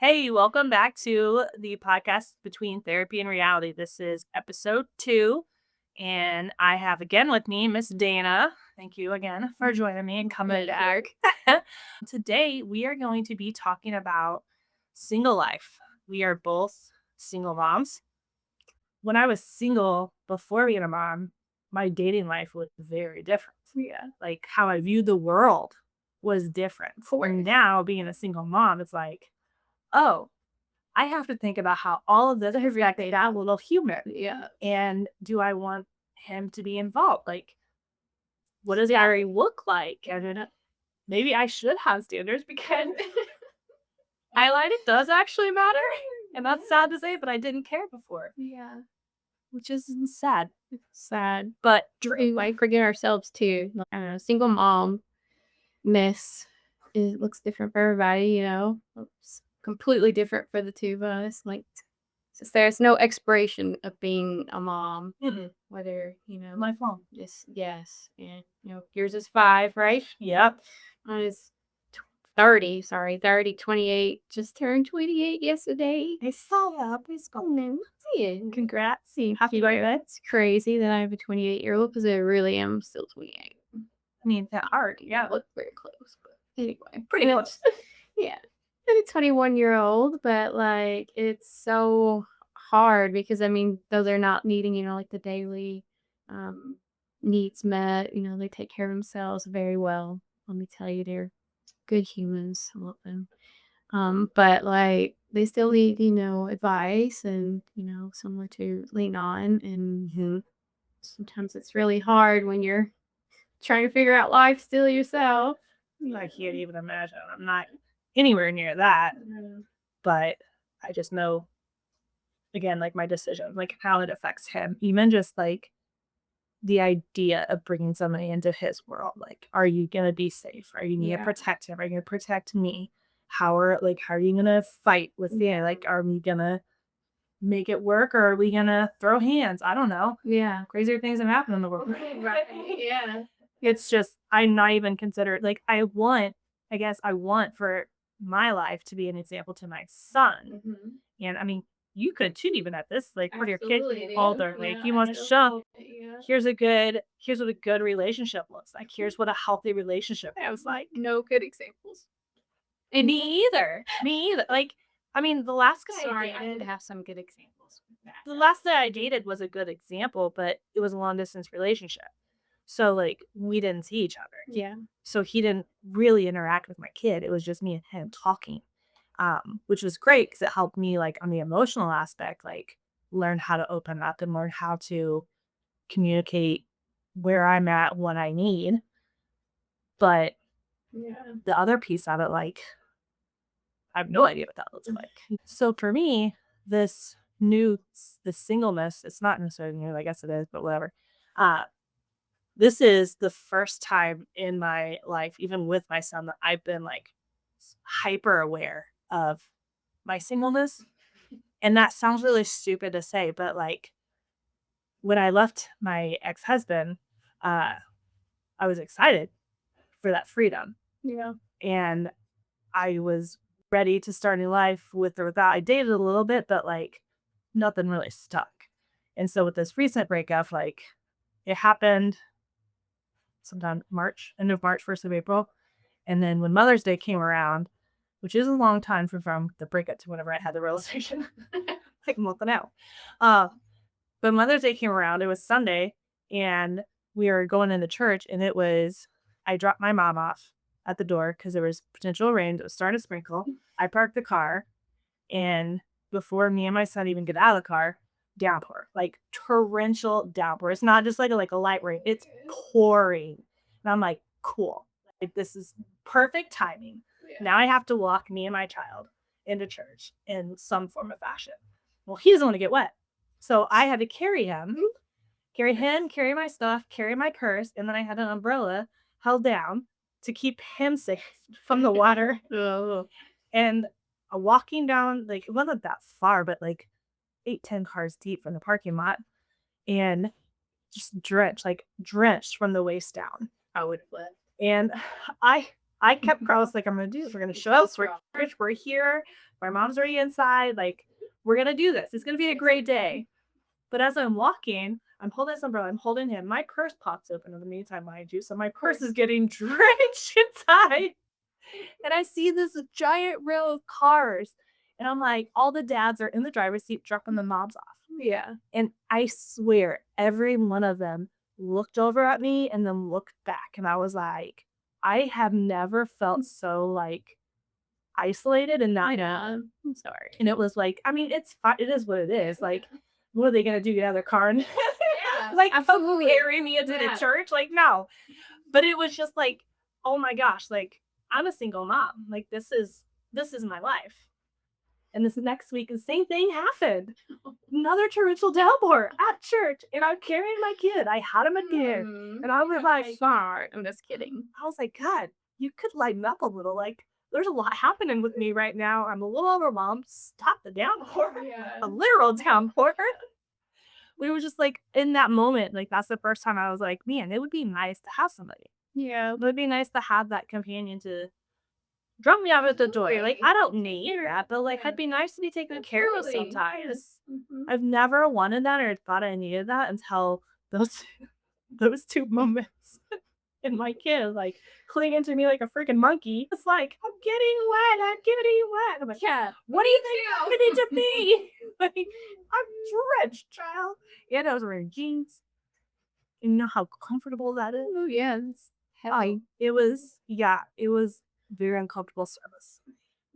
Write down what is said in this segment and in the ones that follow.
Hey, welcome back to the podcast between therapy and reality. This is episode 2, and I have again with me Miss Dana. Thank you again for joining me and coming back. Today, we are going to be talking about single life. We are both single moms. When I was single before being a mom, my dating life was very different. Yeah. Like how I viewed the world was different. And now, being a single mom, it's like, oh, I have to think about how all of this affects that little human. Yeah. And do I want him to be involved? Like, what does he already look like? And maybe I should have standards because highlighting does actually matter. And that's sad to say, but I didn't care before, Yeah. which is sad. Sad. But We might forget ourselves too. Like, I don't know, single mom miss it looks different for everybody. It's completely different for the two of us. Like since there's no expiration of being a mom, whether lifelong. just yes. And yours is 5, right? Yep. Mine is 30, sorry, 30, 28. Just turned 28 yesterday. I saw that. Please Oh go. no. Yeah. Congrats. See, Happy birthday. it's crazy that I have a 28-year-old because I really am still 28. I mean, that art. Yeah. Look very close, but anyway. Pretty close. Yeah. And a 21-year-old, but like it's so hard because I mean, though they're not needing like the daily um needs met, they take care of themselves very well. Let me tell you, they're good humans. I love them. But like they still need advice and someone to lean on. And sometimes it's really hard when you're trying to figure out life still yourself. I can't even imagine. I'm not anywhere near that. Yeah. But I just know, again, like my decision, like how it affects him. Even just like the idea of bringing somebody into his world. Like, are you gonna be safe? Are you gonna Yeah. protect him? Are you gonna protect me? How are you gonna fight with me? Like, are we gonna make it work or are we gonna throw hands? I don't know. Yeah. Crazier things have happened in the world. Right. Yeah. It's just I'm not even considered like I want for my life to be an example to my son. Mhm. And I mean, you could too, even at this, like when your kid Absolutely, dude. older, like Yeah, you I want to know. show Yeah. here's what a good relationship looks like. Here's what a healthy relationship I looks was like. like, no good examples. And me either. Me either. Like, I mean, Sorry, I did have some good examples with that. the last guy I dated was a good example, but it was a long distance relationship. So like we didn't see each other. Yeah. So he didn't really interact with my kid. It was just me and him talking. Which was great because it helped me like on the emotional aspect, like learn how to open up and learn how to communicate where I'm at, what I need. But Yeah. the other piece of it, like, I have no idea what that looks like. So for me, the singleness, it's not necessarily new, I guess it is, but whatever. Uh, this is the first time in my life, even with my son, that I've been like hyper aware of my singleness. And that sounds really stupid to say, but like when I left my ex-husband, uh, I was excited for that freedom. Yeah. And I was ready to start a new life with or without. I dated a little bit, but like nothing really stuck. And so with this recent breakup, like it happened sometime March, end of March, 1st of April. And then when Mother's Day came around, which is a long time from the breakup to whenever I had the realization, like a month now. Uh, but Mother's Day came around, it was Sunday, and we were going into church, and I dropped my mom off at the door because there was potential rain. It was starting to sprinkle. I parked the car, and before me and my son even get out of the car, downpour, like torrential downpour. It's not just like a light rain, it's pouring. And I'm like, cool. Like, this is perfect timing. Yeah. Now I have to walk me and my child into church in some form of fashion. Well, he doesn't want to get wet. So I had to carry my stuff, carry my purse, and then I had an umbrella held down to keep him safe from the water. Oh. And walking down, like, it wasn't that far, but like 8, 10 cars deep from the parking lot and just drenched from the waist down. I would flip. And I I kept I was like, I'm gonna do this. We're gonna show up. We're at church. We're here. My mom's already inside. Like, we're gonna do this. It's gonna be a great day. But as I'm walking, I'm holding this umbrella. I'm holding him. My purse pops open in the meantime, mind you. So my purse is getting drenched inside. And I see this giant row of cars. And I'm like, all the dads are in the driver's seat dropping the moms off. Yeah. And I swear, every one of them looked over at me and then looked back. And I was like, I have never felt so like isolated and not. I know. I'm sorry. And it was like, I mean, it's fine. It is what it is. Like, what are they gonna do? Get out of their car and Yeah, like absolutely. carry me into the Yeah. church? Like, no. But it was just like, oh my gosh, like I'm a single mom. Like this is my life. And this next week, the same thing happened. Another torrential downpour at church, and I'm carrying my kid. I had him again, and I was like, Sorry. I'm just kidding. I was like, God, you could lighten up a little. Like, there's a lot happening with me right now. I'm a little overwhelmed. Stop the downpour, Yeah. a literal downpour. We were just like in that moment. Like, that's the first time I was like, man, it would be nice to have somebody. Yeah. It would be nice to have that companion to drop me off at the door. Like, I don't need that, but like, it'd be nice to be taken care of Absolutely. sometimes. Mhm. I've never wanted that or thought I needed that until those those 2 moments. And my kid, like, clinging to me like a freaking monkey. It's like, "I'm getting wet, I'm getting wet." I'm like, Yeah. "What do you think I'm gonna to be?" Like, I'm drenched, child. And I was wearing jeans. You know how comfortable that is? Oh, yeah. It's heavy. It was very uncomfortable service.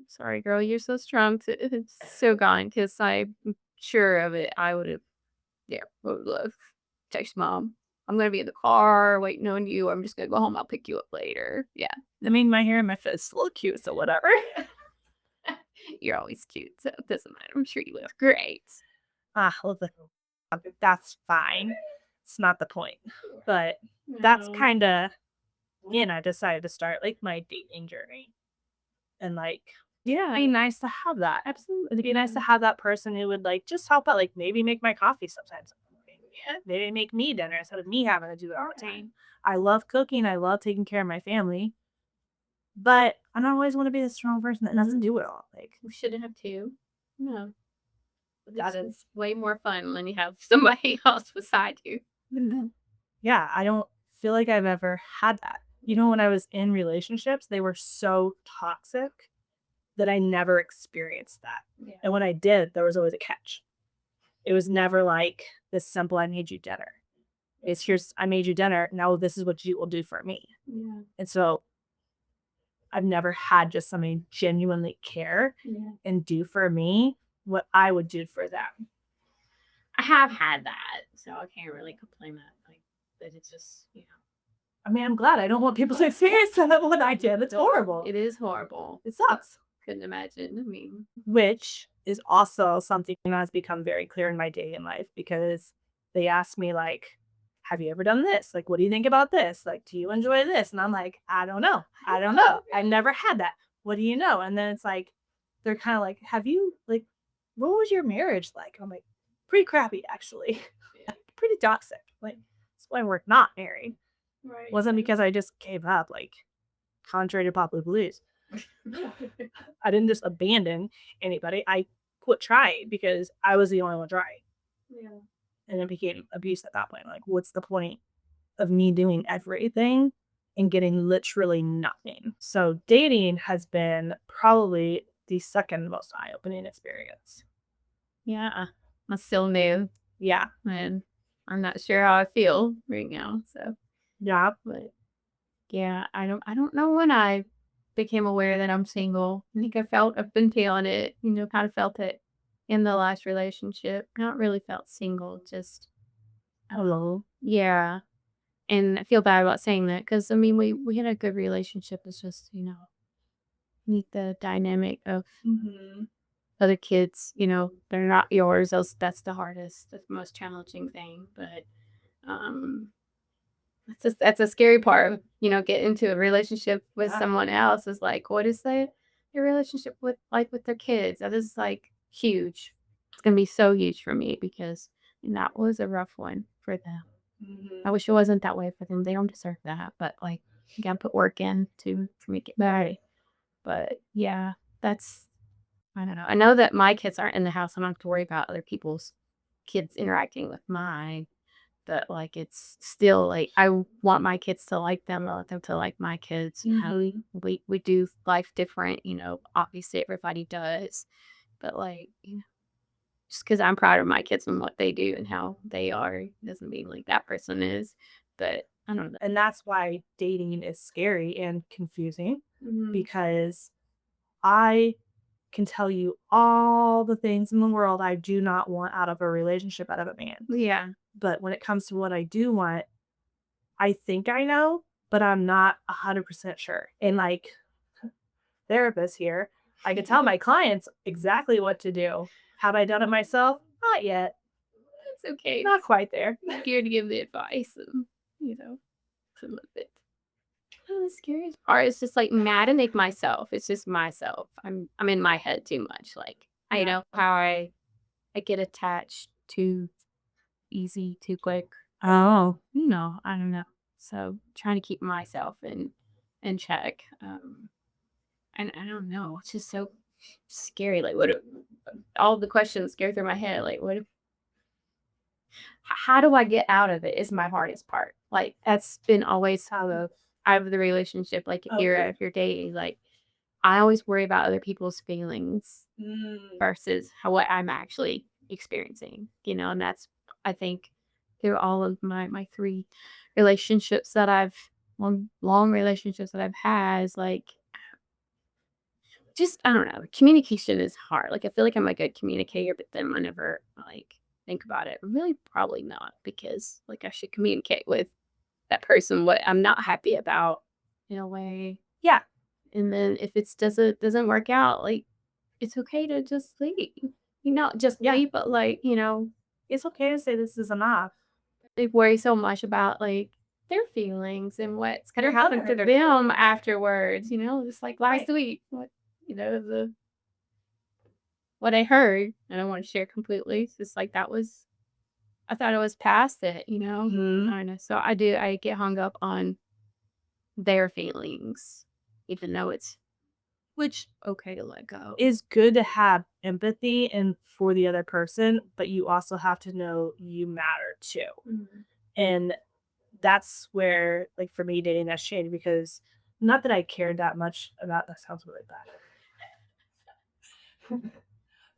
Sorry, girl. You're so strong. It's so gone because I'm sure of it. I would have, yeah, would love text mom. I'm gonna be in the car waiting on you. I'm just gonna go home. I'll pick you up later. Yeah, I mean, my hair and my face is still cute, so whatever. you're always cute, so it doesn't matter. I'm sure you look great. Look, that's fine. It's not the point. But that's No. kinda when I decided to start, like, my dating journey. And, like, Yeah, it'd be nice to have that. absolutely. It'd be nice to have that person who would, like, just help out, like, maybe make my coffee sometimes. Yeah, maybe make me dinner instead of me having to do it all the time. I love cooking, I love taking care of my family, but I don't always wanna be the strong person that doesn't do it all. Like, We shouldn't have to. No, that it's is way more fun when you have somebody else beside you. yeah, I don't feel like I've ever had that. You know, when I was in relationships, they were so toxic that I never experienced that. Yeah. And when I did, there was always a catch. It was never like this simple, I made you dinner. It's here's, I made you dinner. Now this is what you will do for me. Yeah. And so I've never had just somebody genuinely care Yeah. and do for me what I would do for them. I have had that, so I can't really complain that it's just, I mean, I'm glad I don't want people to experience that when I did. It's horrible. it is horrible. It sucks. Couldn't imagine. I mean, Which is also something that has become very clear in my dating life because they ask me like, have you ever done this? Like, what do you think about this? Like, do you enjoy this? And I'm like, I don't know. I don't know. I never had that. What do you know? And then it's like, they're kind of like, have you like, what was your marriage like? I'm like, pretty crappy actually. Pretty toxic. Like, that's why we're not married. right. Wasn't because I just gave up, like, contrary to popular beliefs. I didn't just abandon anybody. I quit trying because I was the only one trying. Yeah. And it became abuse at that point. Like, what's the point of me doing everything and getting literally nothing? So dating has been probably the second most eye-opening experience. Yeah. I'm still new, Yeah. and I'm not sure how I feel right now. So, Yeah. but yeah, I don't know when I became aware that I'm single. I think I've been feeling it, kind of felt it in the last relationship. Not really felt single, just Hello. yeah. And I feel bad about saying that because I mean we had a good relationship. It's just, need the dynamic of Mm-hmm. other kids, they're not yours. That's the hardest, that's the most challenging thing. But um that's a scary part of, getting into a relationship with Yeah. someone else is like, what is your relationship with like with their kids? That is like huge. It's gonna be so huge for me because that was a rough one for them. Mm-hmm. I wish it wasn't that way for them. They don't deserve that. But like You gotta put work in to make it better. But yeah, that's I don't know. I know that my kids aren't in the house. I don't have to worry about other people's kids interacting with mine. But like it's still like want my kids to like them. I want them to like my kids. How we do life different, obviously everybody does. But like, just because I'm proud of my kids and what they do and how they are doesn't mean like that person is. But I don't know. And that's why dating is scary and confusing Mhm. because I can tell you all the things in the world I do not want out of a relationship, out of a man. Yeah. But when it comes to what I do want, I think I know, but I'm not 100% sure. And like therapist here, I can tell my clients exactly what to do. Have I done it myself? Not yet. It's okay. Not quite there. I'm here to give the advice and, you know, to live it. Oh, the scariest part is just like maddening myself. It's just myself. I'm in my head too much. Like I Yeah. know how I get attached too easy, too quick. Oh. No, I don't know. So trying to keep myself in check. And I don't know. It's just so scary. Like all the questions go through my head. Like what if how do I get out of it is my hardest part. Like that's been always how the out of the relationship, like Okay. if you're dating, like I always worry about other people's feelings Mm. versus what I'm actually experiencing, and that's I think through all of my three relationships that I've long relationships that I've had is like just I don't know, communication is hard. Like I feel like I'm a good communicator, but then whenever like think about it, really probably not because like I should communicate with that person what I'm not happy about in a way. Yeah. And then if it doesn't work out, like it's okay to just leave. Not just Yeah. leave, but like, It's okay to say this is enough. they worry so much about like their feelings and what's gonna Your happen to other them afterwards, just like last right. week. What I heard, I don't want to share completely. It's just like that was I thought I was past it. Mhm. I don't know. So I get hung up on their feelings, even though it's Which okay to let go. is good to have empathy and for the other person, but you also have to know you matter too. Mhm. And that's where, like for me, dating has changed because not that I cared that much about that sounds really bad.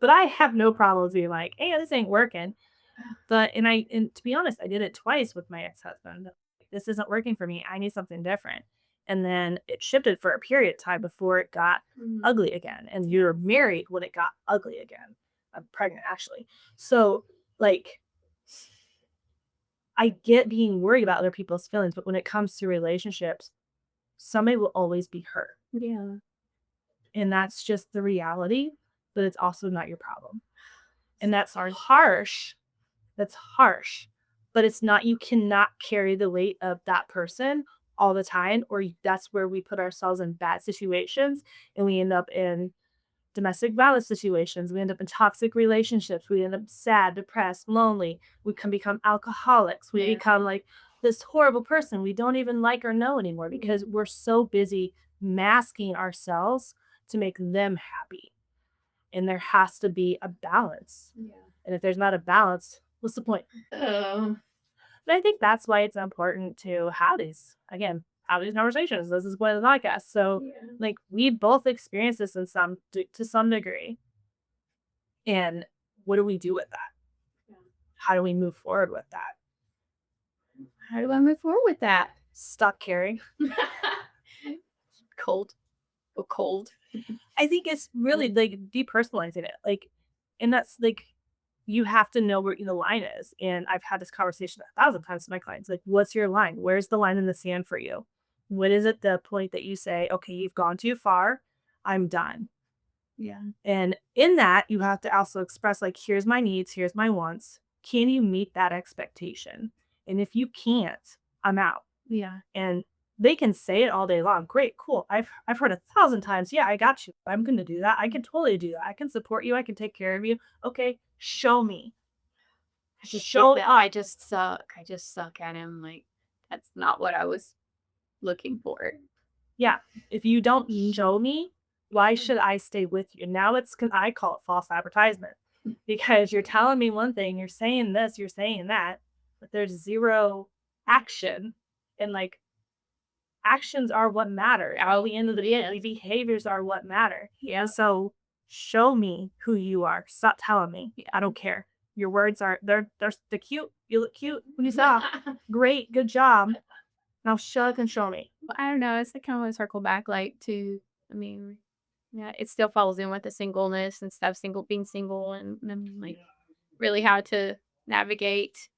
But I have no problems being like, hey, this ain't working. And to be honest, I did it twice with my ex-husband. This isn't working for me. I need something different. And then it shifted for a period of time before it got Mhm. ugly again. And you're married when it got ugly again. I'm pregnant actually. So like I get being worried about other people's feelings, but when it comes to relationships, somebody will always be hurt. Yeah. And that's just the reality, but it's also not your problem. And that's Hard. harsh. That's harsh, but it's not you cannot carry the weight of that person all the time, or that's where we put ourselves in bad situations and we end up in domestic violence situations. We end up in toxic relationships. We end up sad, depressed, lonely. We can become alcoholics. We Yeah. become like this horrible person we don't even like or know anymore because we're so busy masking ourselves to make them happy. And there has to be a balance. Yeah. And if there's not a balance, what's the point? Oh. And I think that's why it's important to have these conversations. This is one of the podcasts. So, Yeah. like, we both experience this to some degree. And what do we do with that? Yeah. How do we move forward with that? How do I move forward with that? Stop caring. Cold. Oh, cold. I think it's really like depersonalizing it. Like, and that's like, you have to know where the line is. And I've had this conversation 1,000 times with my clients. Like, what's your line? Where's the line in the sand for you? What is it the point that you say, okay, you've gone too far. I'm done. Yeah. And in that, you have to also express, like, here's my needs, here's my wants. Can you meet that expectation? And if you can't, I'm out. Yeah. And they can say it all day long. Great, cool. I've heard 1,000 times, yeah, I got you. I'm gonna do that. I can totally do that. I can support you, I can take care of you. Okay, show me. I just get Show that up. I just suck. I just suck at him. Like that's not what I was looking for. Yeah. If you don't show me, why should I stay with you? Now I call it false advertisement because you're telling me one thing, you're saying this, you're saying that, but there's zero action. And like actions are what matter. At the end of the day, the behaviors are what matter. Yeah. So show me who you are. Stop telling me. I don't care. Your words are they're cute. You look cute. When you saw great, good job. Now shut up and show me. I don't know. It's like kind of a circle back, like to. I mean, yeah, it still falls in with the singleness and stuff. Being single, and like really how to navigate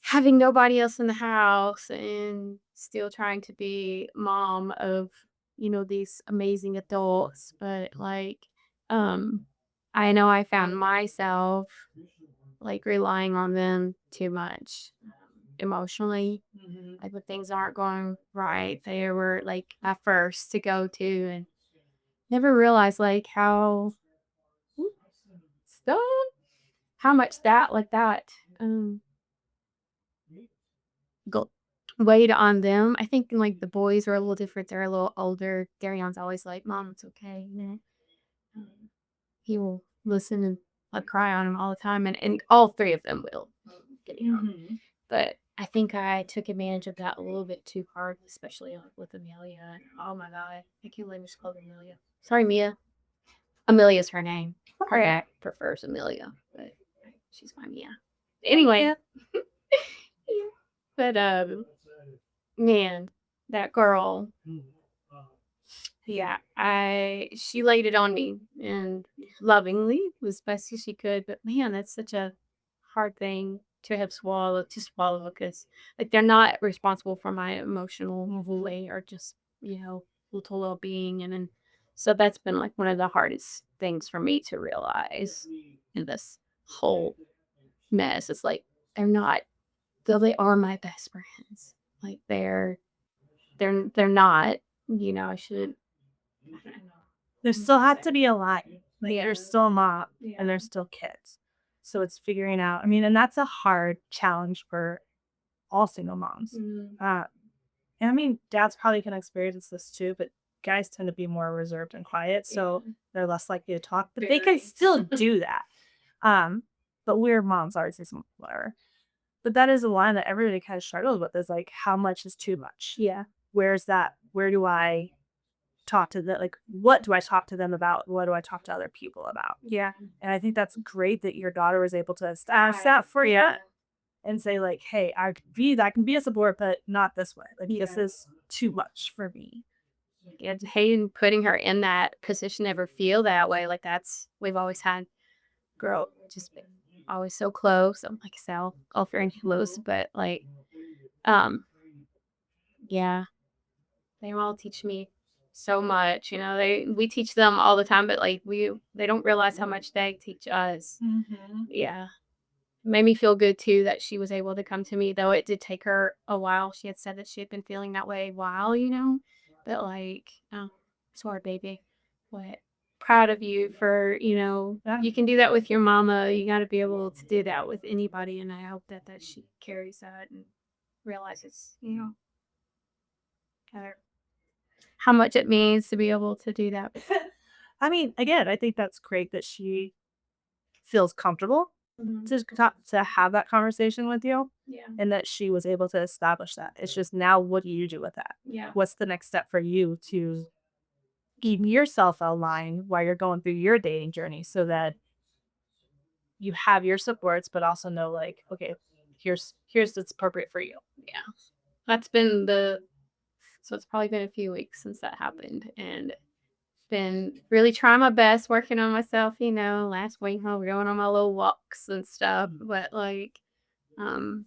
having nobody else in the house and still trying to be mom of, these amazing adults. But like, um, I know I found myself like relying on them too much emotionally. Like when things aren't going right, they were like my first to go to, and never realized like so how much that go weighed on them. I think like the boys are a little different. They're a little older. Darion's always like, "Mom, it's okay." Um, he will listen and I'd cry on him all the time, and all three of them will. Getting on. But I think I took advantage of that a little bit too hard, especially with Amelia. Oh my god, I can't believe I just called her Amelia. Sorry, Mia. Amelia's her name. Her act prefers Amelia, but she's my Mia. Anyway, yeah. But man, that girl, yeah, she laid it on me and lovingly was best as she could. But man, that's such a hard thing to have swallow because like they're not responsible for my emotional way or just total well being, and then so that's been like one of the hardest things for me to realize in this whole mess. It's like they're not, though they are my best friends. Like they're not. I should. I don't know. There still has to be a line. Like Yeah. there's still a mom Yeah. and there's still kids. So it's figuring out. I mean, and that's a hard challenge for all single moms. Mm. And I mean, dads probably can experience this too, but guys tend to be more reserved and quiet, so they're less likely to talk. But they can Very. still do that. Um, but we're moms, always say something whatever. But that is a line that everybody kind of struggles with is like, how much is too much? Yeah. Where's that? Where do I talk to them? Like, what do I talk to them about? What do I talk to other people about? Yeah. And I think that's great that your daughter was able to establish that for you and say, like, hey, I can be a support, but not this way. Like, this Yeah. is too much for me. And hating putting her in that position, ever feel that way. Like that's we've always had girl just been always so close. I'm like I said, all very close, but like um yeah, they all teach me so much. We teach them all the time, but like they don't realize how much they teach us. Yeah. Made me feel good too that she was able to come to me, though it did take her a while. She had said that she had been feeling that way a while. But like, oh, it's hard, baby. What proud of you for, Yeah. you can do that with your mama. You got to be able to do that with anybody. And I hope that she carries that and realizes, uh, how much it means to be able to do that. I mean, again, I think that's great that she feels comfortable to have that conversation with you Yeah. and that she was able to establish that. It's just now, what do you do with that? Yeah. What's the next step for you to keep yourself aligned while you're going through your dating journey so that you have your supports, but also know like, okay, here's what's appropriate for you. Yeah. That's been so it's probably been a few weeks since that happened, and been really trying my best working on myself. Last week I was going on my little walks and stuff, but like, um,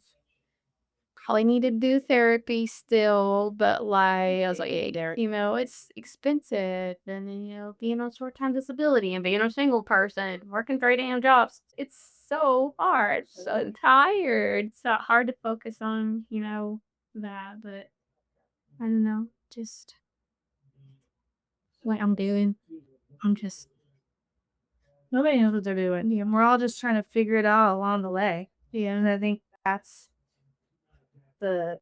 probably need to do therapy still, but like, I was like, hey, Derek, it's expensive, and then, being on short-time disability and being a single person, working 3 damn jobs, it's so hard. So I'm tired. It's so hard to focus on, that, but I don't know, just what I'm doing. I'm just, Nobody knows what they're doing. And we're all just trying to figure it out along the way. yeah. And I think that's the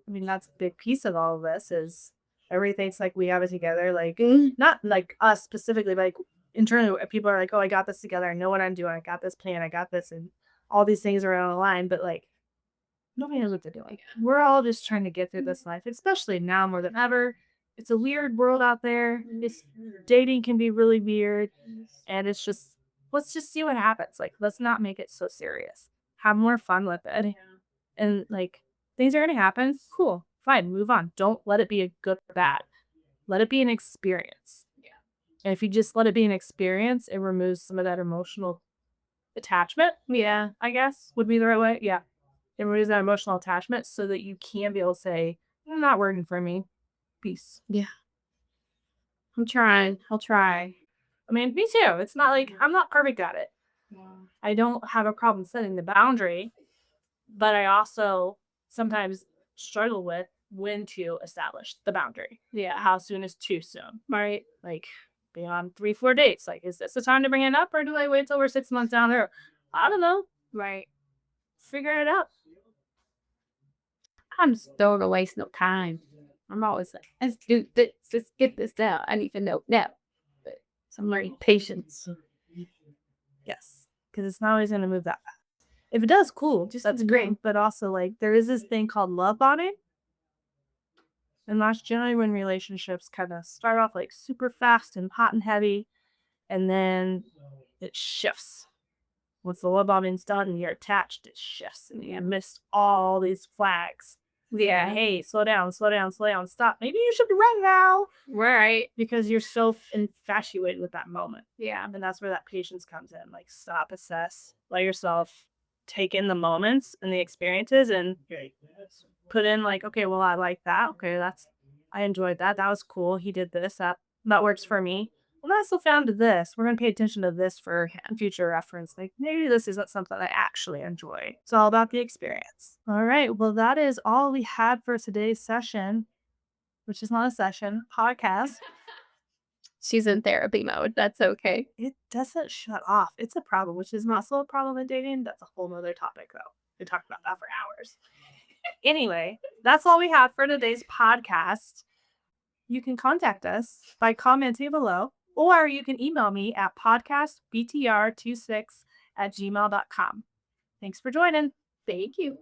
I mean, that's a big piece of all of this is everything's like we have it together. Like, Mm. not like us specifically, but like internally, people are like, oh, I got this together. I know what I'm doing. I got this plan. I got this. And all these things are on the line. But like, nobody knows what they're doing. We're all just trying to get through this life, especially now more than ever. It's a weird world out there. It's dating can be really weird. And it's just, let's just see what happens. Like, let's not make it so serious. Have more fun with it. And like, things are going to happen. Cool. Fine. Move on. Don't let it be a good or bad. Let it be an experience. And if you just let it be an experience, it removes some of that emotional attachment, Yeah. I guess would be the right way. Yeah. It removes that emotional attachment so that you can be able to say, not working for me. Peace. Yeah. I'm trying. I'll try. I mean, me too. It's not like I'm not perfect at it. I don't have a problem setting the boundary, but I also sometimes struggle with when to establish the boundary. Yeah. How soon is too soon? Right. Like, be on 3, 4 dates. Like, is this the time to bring it up, or do I wait till we're 6 months down there? I don't know. Right. Figure it out. I'm just don't wanna waste no time. I'm always like, let's do this. Let's get this down. I need to know now. But some learning patience. Yes, because it's not always going to move that fast. If it does, cool. Just that's great. But also, like, there is this thing called love bombing. And that's generally when relationships kind of start off like super fast and hot and heavy, and then it shifts. Once the love bombing's done and you're attached, it shifts, and you missed all these flags. Yeah. Hey, slow down, slow down, slow down, stop. Maybe you should run now Right. because you're so infatuated with that moment. Yeah. And that's where that patience comes in. Like, stop, assess, let yourself take in the moments and the experiences and put in, like, okay, well, I like that. Okay, I enjoyed that. That was cool. He did this. That works for me. Well, I still found this. We're going to pay attention to this for future reference. Like, maybe this isn't something I actually enjoy. It's all about the experience. All right. Well, that is all we had for today's session, which is not a session, podcast. She's in therapy mode. That's okay. It doesn't shut off. It's a problem, which is also a problem in dating. That's a whole nother topic, though. We talk about that for hours. Anyway, that's all we have for today's podcast. You can contact us by commenting below, or you can email me at podcastbtr26@gmail.com. Thanks for joining. Thank you.